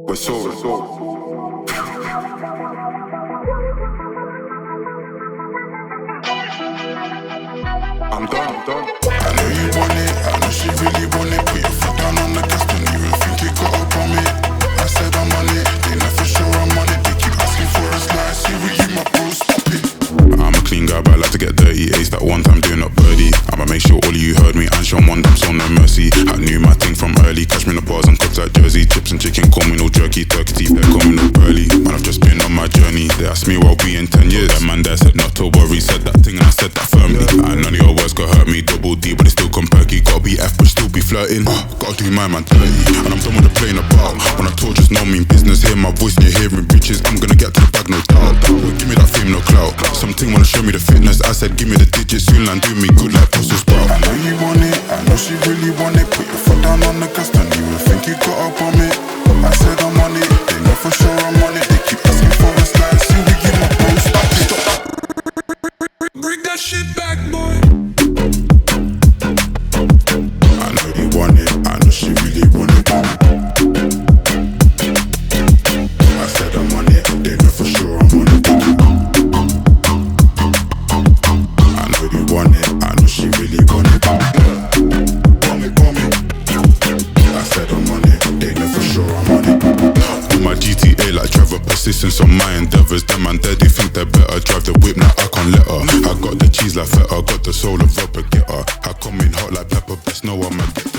We're so I'm done. I know you want it, I know she really want it. Put your foot down on the gas, don't even think it got up on me. I said I'm on it, they know for sure I'm on it. They keep asking for a slice, see with you my bro, stop it. I'm a clean guy, but I like to get dirty. Ace that one time doing up birdie. I'ma make sure all of you heard me and show one damn so no mercy. I knew my thing from early, catch me in the bars and cups like Jersey. Chips and chicken, call me no jerky, turkey teeth, they're coming no burly. Man, I've just been on my journey. They asked me what I'll be in 10 years. That man there said not to worry, said that thing and I said that firmly. And none of your words could hurt me, double D, but it still come perky. Gotta be F, but still be flirting. Gotta do my man dirty, and I'm done with the playing about. When I told just no mean business, hear my voice and you're hearing bitches. I'm gonna get to the bag, no doubt. Give me that fame, no clout. Something wanna show me the fitness. I said give me the digits, soon land do me good like Brussels sprout. I know you want it, I know she really want it. Put your foot down on the gas, don't even think you got up on me. I said I'm on it, they know for sure I'm on it. They keep asking for a slide, see we give my bro, stop it. Bring that shit back, boy. I know you want it, I know she really want it. I said I'm on it, they know for sure I'm on it. I know you want it, I know she really want it. Call me. I said I'm on it, they know for sure I'm on it. On my GTA like Trevor, persistence on my endeavors. Them man there, they think they better drive the whip, now I can't let her. I got the cheese like feta, got the soul of a getter. I come in hot like pepper, best know I'm a getter.